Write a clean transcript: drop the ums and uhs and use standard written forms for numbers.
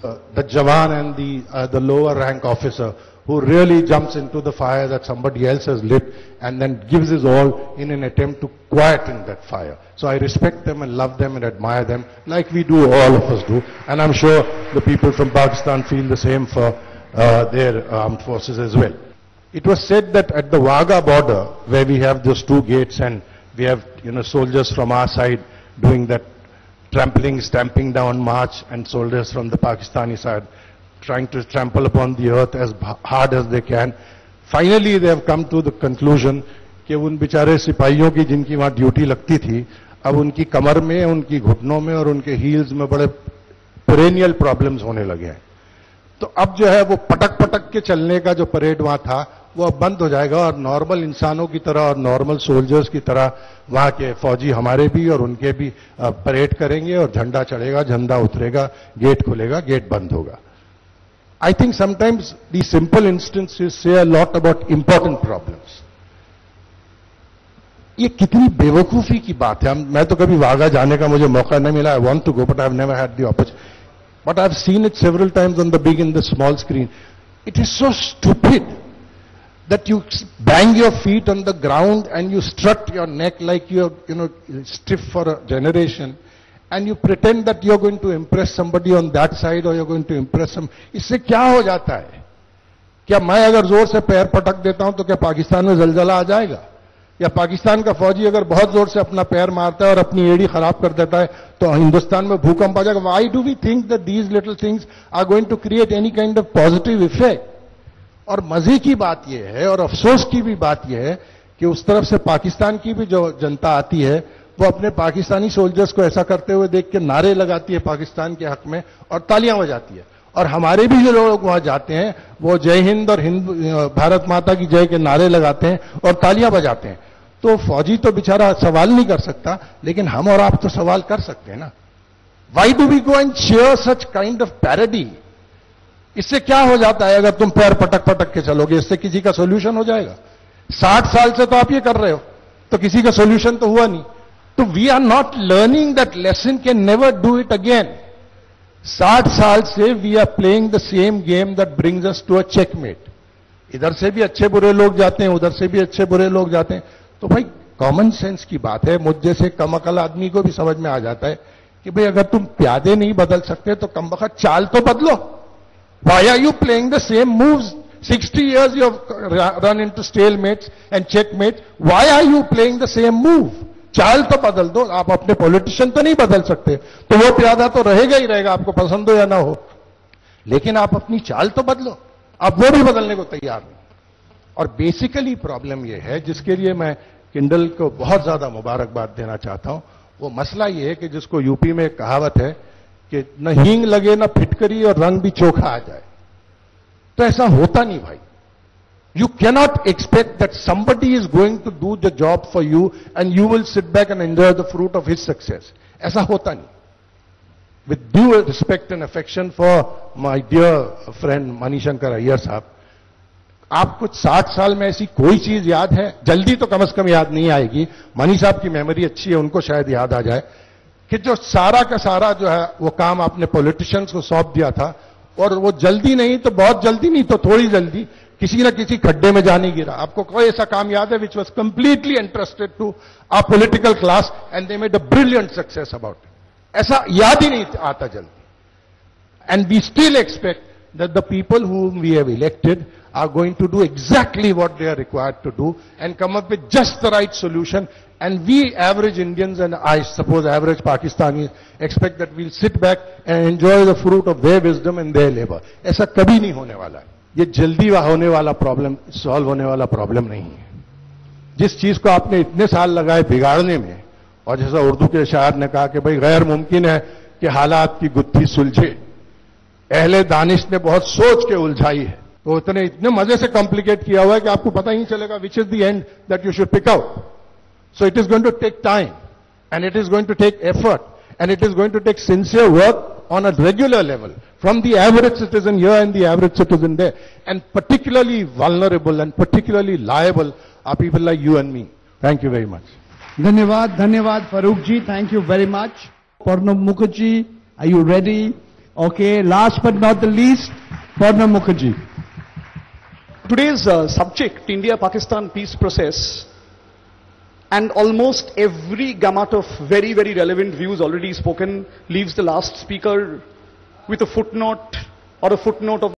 the Jawan and the lower rank officer who really jumps into the fire that somebody else has lit and then gives his all in an attempt to quieten that fire. So I respect them and love them and admire them like we do, all of us do. And I'm sure the people from Pakistan feel the same for their armed forces as well. It was said that at the Wagah border, where we have those two gates and we have, soldiers from our side doing that trampling, stamping down march, and soldiers from the Pakistani side trying to trample upon the earth as hard as they can. Finally, they have come to the conclusion कि उन बेचारे सिपाहियों की जिनकी वहां duty लगती थी, अब उनकी कमर में, उनकी घुटनों में और उनके हील्स में बड़े पेरेनियल प्रॉब्लम्स होने लगे हैं. तो अब जो है वो पटक पटक के चलने का जो परेड वहां था वो अब बंद हो जाएगा और नॉर्मल इंसानों की तरह और नॉर्मल सोल्जर्स की तरह वहां के फौजी हमारे भी और उनके भी परेड करेंगे और झंडा चढ़ेगा, झंडा उतरेगा, गेट खुलेगा, गेट बंद होगा. I think sometimes these simple instances say a lot about important problems. ये कितनी बेवकूफी की बात है. मैं तो कभी वाघा जाने का मुझे मौका नहीं मिला. I want to go, but I've never had the opportunity. But I've seen it several times on the big and the small screen. It is so stupid that you bang your feet on the ground and you strut your neck like you're, stiff for a generation. And you pretend that you're going to impress somebody on that side or you're going to impress some. इससे क्या हो जाता है? क्या मैं अगर जोर से पैर पटक देता हूं तो क्या पाकिस्तान में जलजला आ जाएगा? या पाकिस्तान का फौजी अगर बहुत जोर से अपना पैर मारता है और अपनी एड़ी खराब कर देता है तो हिंदुस्तान में भूकंप आ जाएगा? Why do we think that these little things are going to create any kind of positive effect? और मजे की बात यह है और अफसोस की भी बात यह है कि उस तरफ से पाकिस्तान की भी जो जनता आती है वो अपने पाकिस्तानी सोल्जर्स को ऐसा करते हुए देख के नारे लगाती है पाकिस्तान के हक में और तालियां बजाती है. और हमारे भी जो लोग वहां जाते हैं वो जय हिंद और भारत माता की जय के नारे लगाते हैं और तालियां बजाते हैं. तो फौजी तो बेचारा सवाल नहीं कर सकता, लेकिन हम और आप तो सवाल कर सकते हैं ना. Why do we go and cheer such kind of parody? इससे क्या हो जाता है अगर तुम पैर पटक पटक के चलोगे? इससे किसी का सोल्यूशन हो जाएगा? 60 साल से तो आप ये कर रहे हो, तो किसी का सोल्यूशन तो हुआ नहीं. तो we are not learning that lesson, can never do it again. 60 साल से we are playing the same game that brings us to a checkmate. इधर से भी अच्छे बुरे लोग जाते हैं, उधर से भी अच्छे बुरे लोग जाते हैं. तो भाई कॉमन सेंस की बात है. मुझ जैसे कम अकल आदमी को भी समझ में आ जाता है कि भाई अगर तुम प्यादे नहीं बदल सकते तो कम वक्त चाल तो बदलो. Why are you playing the same moves? 60 years you have run into stalemates and checkmates. Why are you playing the same move? चाल तो बदल दो. आप अपने पॉलिटिशियन तो नहीं बदल सकते, तो वो प्यादा तो रहेगा ही रहेगा, आपको पसंद हो या ना हो, लेकिन आप अपनी चाल तो बदलो. आप वो भी बदलने को तैयार नहीं. और बेसिकली प्रॉब्लम ये है जिसके लिए मैं किंडल को बहुत ज्यादा मुबारकबाद देना चाहता हूं. वो मसला ये है कि जिसको यूपी में एक कहावत है कि न हींग लगे न फिटकरी और रंग भी चोखा आ जाए. तो ऐसा होता नहीं भाई. You cannot expect that somebody is going to do the job for you and you will sit back and enjoy the fruit of his success. ऐसा होता नहीं. With due respect and affection for my dear friend Manishankar Iyer साहब, आपको 60 साल में ऐसी कोई चीज याद है? जल्दी तो कम से कम याद नहीं आएगी. मनी साहब की मेमोरी अच्छी है, उनको शायद याद आ जाए कि जो सारा का सारा जो है वो काम आपने पॉलिटिशियंस को सौंप दिया था और वो जल्दी नहीं तो बहुत जल्दी नहीं तो थोड़ी जल्दी किसी न किसी खड्डे में जाने गिरा. आपको कोई ऐसा काम याद है which was completely interested to our political class and they made a brilliant success about it? ऐसा याद ही नहीं आता जल्दी. And we still expect that the people whom we have elected are going to do exactly what they are required to do and come up with just the right solution. And we average Indians and I suppose average Pakistanis expect that we'll sit back and enjoy the fruit of their wisdom and their labor. ऐसा कभी नहीं होने वाला है. ये जल्दी होने वाला प्रॉब्लम, सॉल्व होने वाला प्रॉब्लम नहीं है. जिस चीज को आपने इतने साल लगाए बिगाड़ने में, और जैसा उर्दू के शायर ने कहा कि भाई गैर मुमकिन है कि हालात की गुत्थी सुलझे, अहले दानिश ने बहुत सोच के उलझाई है. तो इतने मजे से कॉम्प्लिकेट किया हुआ है कि आपको पता ही नहीं चलेगा which is the end that you should pick out. So it is going to take time and it is going to take effort and it is going to take sincere work on a regular level from the average citizen here and the average citizen there. And particularly vulnerable and particularly liable are people like you and me. Thank you very much. Dhanyavad Farooq ji. Thank you very much. Pranab Mukherjee, are you ready? Okay, last but not the least, Purnam Mukherjee. Today's subject, India-Pakistan peace process, and almost every gamut of very, very relevant views already spoken, leaves the last speaker with a footnote or a footnote of